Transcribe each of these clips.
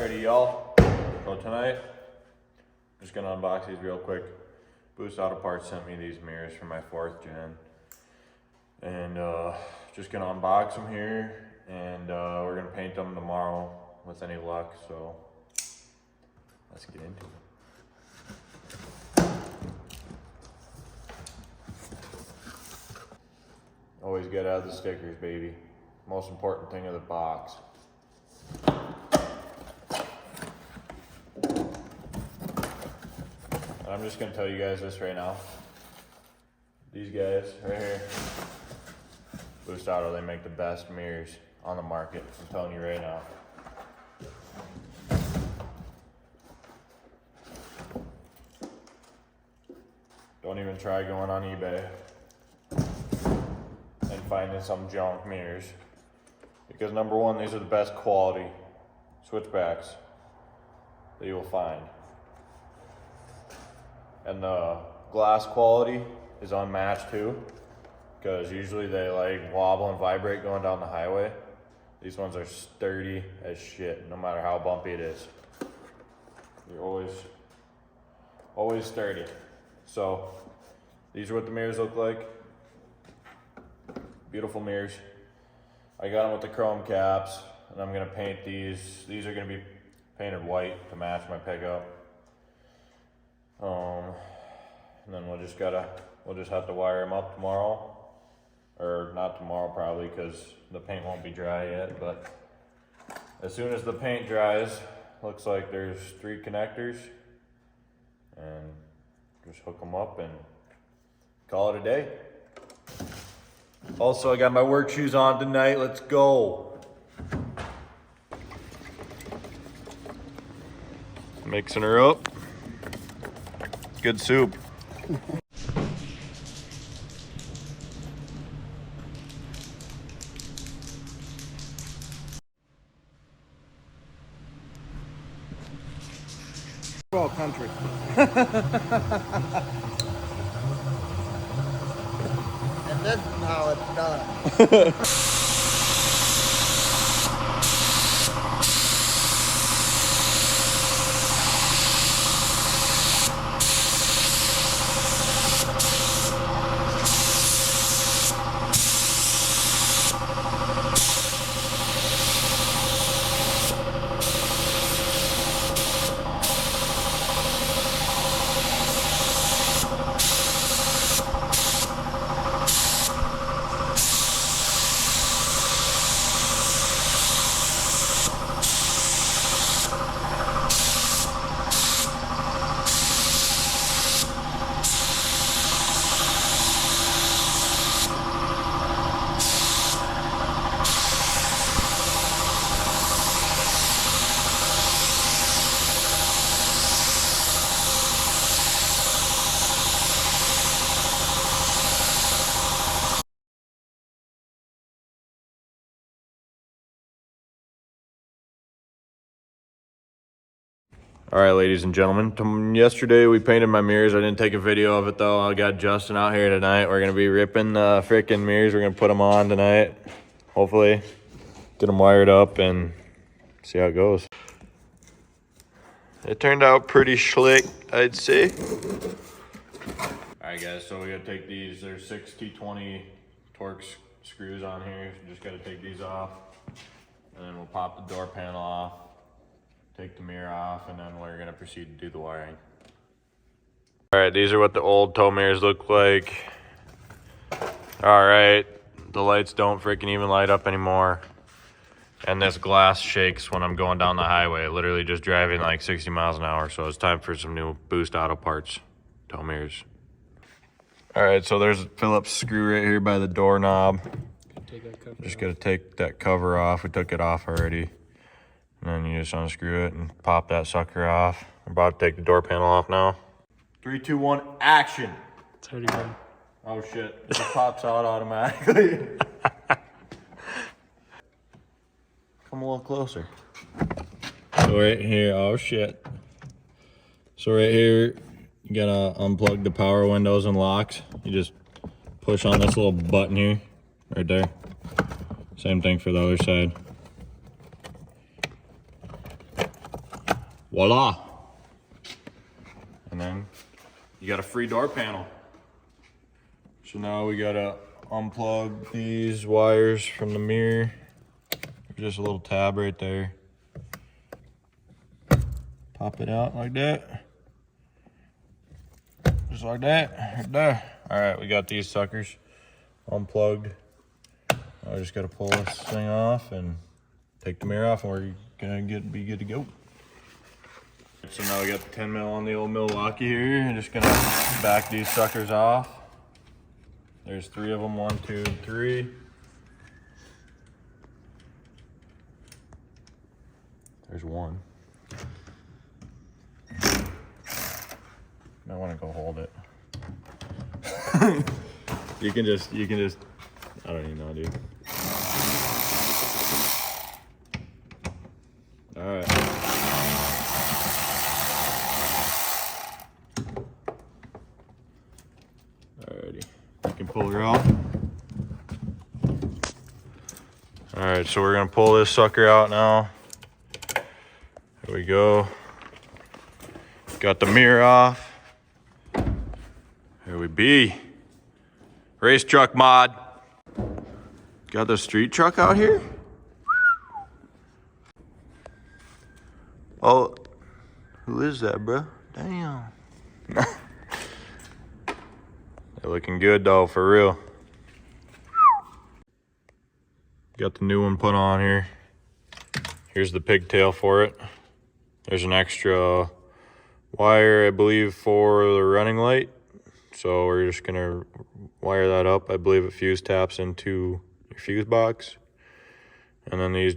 Alrighty, y'all. So tonight, I'm just gonna unbox these real quick. Boost Auto Parts sent me these mirrors for my 4th gen. And just gonna unbox them here, and we're gonna paint them tomorrow with any luck, so let's get into it. Always get out the stickers, baby. Most important thing of the box. And I'm just gonna tell you guys this right now. These guys right here, Boost Auto, they make the best mirrors on the market. I'm telling you right now. Don't even try going on eBay and finding some junk mirrors. Because number one, these are the best quality switchbacks that you will find. And the glass quality is unmatched too, because usually they like wobble and vibrate going down the highway. These ones are sturdy as shit, no matter how bumpy it is. They're always sturdy. So these are what the mirrors look like. Beautiful mirrors. I got them with the chrome caps, and I'm gonna paint these. These are gonna be painted white to match my pickup. And then we'll just have to wire them up tomorrow, or not tomorrow probably, because the paint won't be dry yet. But as soon as the paint dries, looks like there's 3 connectors, and just hook them up and call it a day. Also, I got my work shoes on tonight. Let's go. Mixing her up. Good soup. All country. And this is how it's done. All right, ladies and gentlemen, yesterday we painted my mirrors. I didn't take a video of it though. I got Justin out here tonight. We're gonna be ripping the freaking mirrors. We're gonna put them on tonight. Hopefully get them wired up and see how it goes. It turned out pretty slick, I'd say. All right guys, so we gotta take these, there's 6 T20 Torx screws on here. Just gotta take these off, and then we'll pop the door panel off. Take the mirror off, and then we're gonna proceed to do the wiring. All right, these are what the old tow mirrors look like. All right, the lights don't freaking even light up anymore. And this glass shakes when I'm going down the highway, literally just driving like 60 miles an hour. So it's time for some new Boost Auto Parts tow mirrors. All right, so there's a Phillips screw right here by the doorknob. Just gotta take that cover off. We took it off already. And then you just unscrew it and pop that sucker off. I'm about to take the door panel off now. 3, 2, 1, action! It's already done. Oh shit, it just pops out automatically. Come a little closer. So right here, oh shit. So right here, you gotta unplug the power windows and locks. You just push on this little button here, right there. Same thing for the other side. Voila. And then you got a free door panel. So now we gotta unplug these wires from the mirror. Just a little tab right there. Pop it out like that. Just like that, right there. All right, we got these suckers unplugged. I just gotta pull this thing off and take the mirror off, and we're gonna be good to go. So now we got the 10 mil on the old Milwaukee here. I'm just gonna back these suckers off. There's 3 of them, 1, 2, and 3. There's 1. I want to go hold it. you can just, I don't even know, dude. All right. Alrighty, you can pull her out. All right, so we're gonna pull this sucker out now. Here we go. Got the mirror off. Here we be. Race truck mod. Got the street truck out here. Oh, who is that, bro? Damn. They're looking good though, for real. Got the new one put on here. Here's the pigtail for it. There's an extra wire, I believe, for the running light. So we're just gonna wire that up. I believe it fuse taps into your fuse box. And then these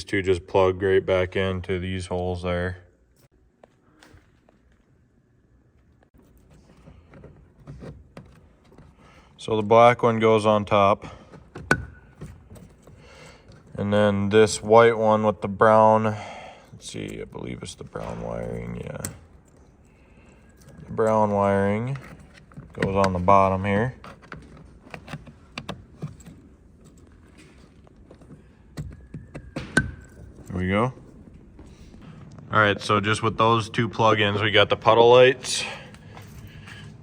two just plug right back into these holes there. So the black one goes on top. And then this white one with the brown, let's see, I believe it's the brown wiring, yeah. The brown wiring goes on the bottom here. There we go. All right, so just with those 2 plugins, we got the puddle lights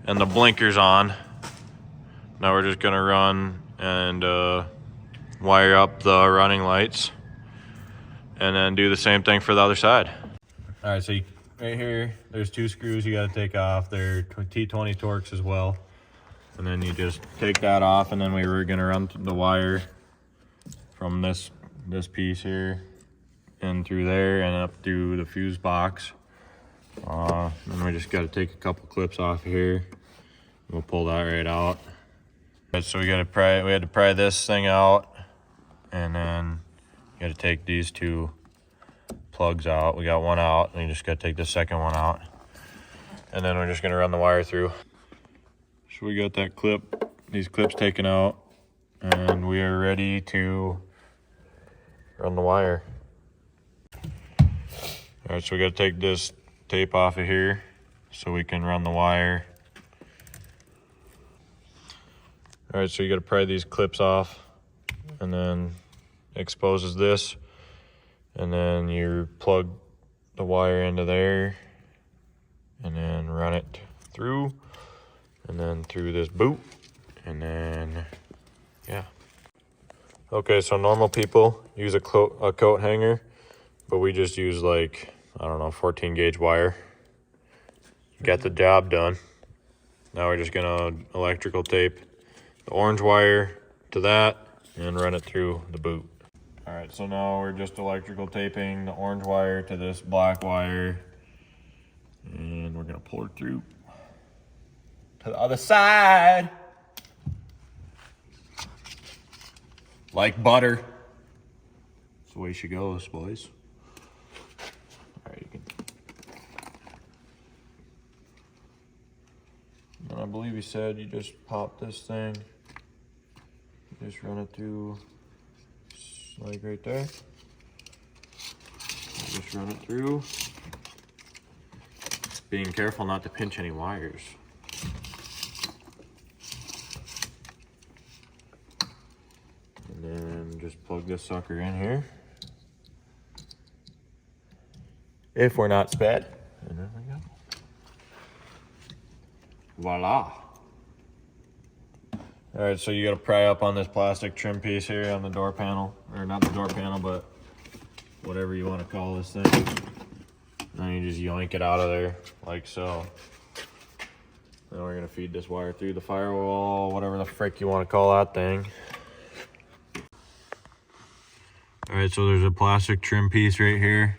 and the blinkers on. Now we're just gonna run and wire up the running lights and then do the same thing for the other side. All right, so right here, there's 2 screws you gotta take off. They're T20 Torx as well. And then you just take that off, and then we were gonna run the wire from this piece here and through there and up through the fuse box. And we just gotta take a couple clips off here. We'll pull that right out. So we had to pry this thing out, and then you gotta take these 2 plugs out. We got one out, and you just gotta take the second one out. And then we're just gonna run the wire through. So we got that these clips taken out, and we are ready to run the wire. All right, so we gotta take this tape off of here so we can run the wire. All right, so you gotta pry these clips off, and then exposes this, and then you plug the wire into there, and then run it through, and then through this boot, and then, yeah. Okay, so normal people use a coat hanger, but we just use like, I don't know, 14 gauge wire. Got the job done. Now we're just gonna electrical tape the orange wire to that and run it through the boot. All right, so now we're just electrical taping the orange wire to this black wire, and we're gonna pull it through to the other side. Like butter. That's the way she goes, boys. All right, you can. And I believe he said you just pop this thing. Just run it through, like right there. Just run it through. Being careful not to pinch any wires. And then just plug this sucker in here. if we're not sped. And there we go. Voila. All right, so you gotta pry up on this plastic trim piece here on the door panel, or not the door panel, but whatever you wanna call this thing. And then you just yoink it out of there, like so. Then we're gonna feed this wire through the firewall, whatever the frick you wanna call that thing. All right, so there's a plastic trim piece right here.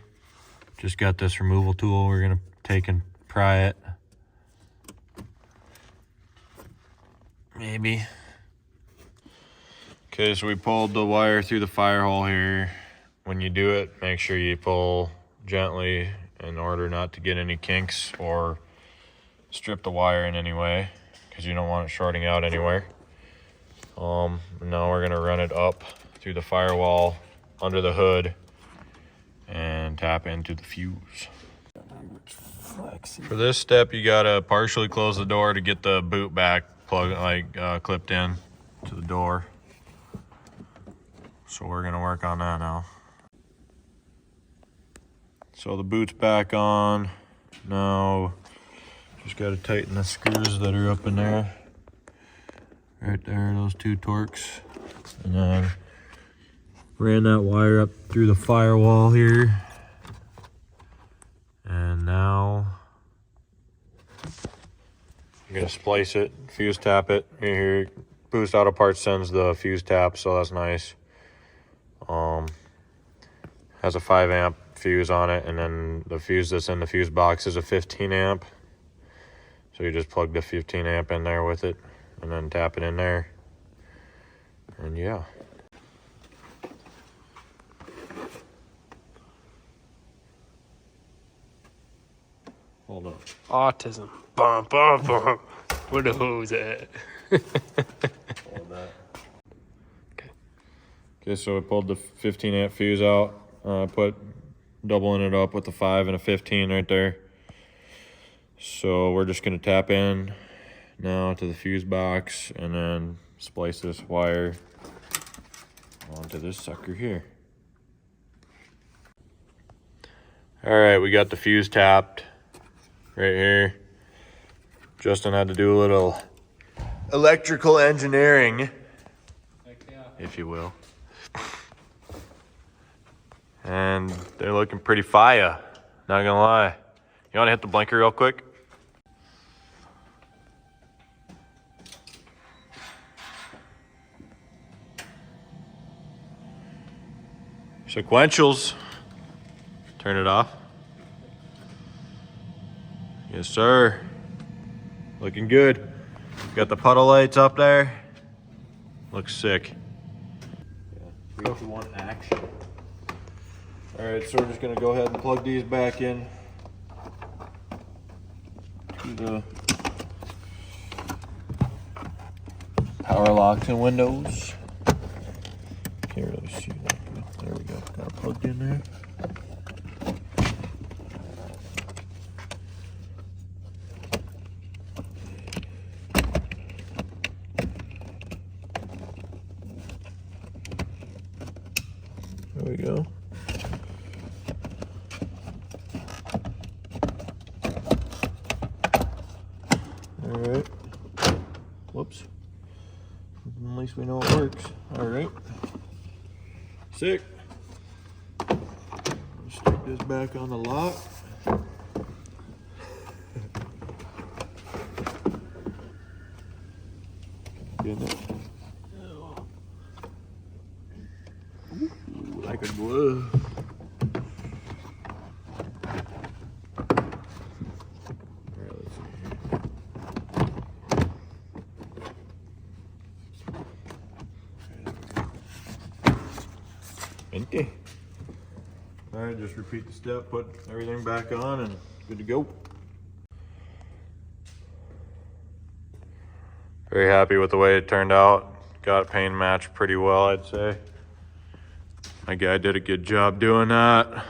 Just got this removal tool. We're gonna take and pry it. Maybe. Okay, so we pulled the wire through the fire hole here. When you do it, make sure you pull gently in order not to get any kinks or strip the wire in any way, because you don't want it shorting out anywhere. Now we're gonna run it up through the firewall under the hood and tap into the fuse. For this step, you gotta partially close the door to get the boot back clipped in to the door. So we're gonna work on that now. So the boot's back on. Now, just gotta tighten the screws that are up in there. Right there, those 2 Torx. And then ran that wire up through the firewall here. And now I'm gonna splice it, fuse tap it. Here, Boost Auto Parts sends the fuse tap, so that's nice. Has a 5 amp fuse on it, and then the fuse that's in the fuse box is a 15 amp. So you just plug the 15 amp in there with it, and then tap it in there. And yeah. Hold up. Autism. Bum, bum, bum. Where the hose at? Hold that. Okay, so I pulled the 15 amp fuse out. Put doubling it up with a 5 and a 15 right there. So we're just gonna tap in now to the fuse box and then splice this wire onto this sucker here. All right, we got the fuse tapped right here. Justin had to do a little electrical engineering, if you will. And they're looking pretty fire, not gonna lie. You wanna hit the blinker real quick? Sequentials. Turn it off. Yes, sir. Looking good. Got the puddle lights up there. Looks sick. 3, 2, 1, action. All right, so we're just gonna go ahead and plug these back in to the power locks and windows. Can't really see that. There we go. Got it plugged in there. There we go. All right. Whoops. At least we know it works. All right. Sick. Stick this back on the lock. Getting it. Ooh, like a glove. Empty. All right, just repeat the step, put everything back on, and good to go. Very happy with the way it turned out. Got it paint matched pretty well, I'd say. My guy did a good job doing that.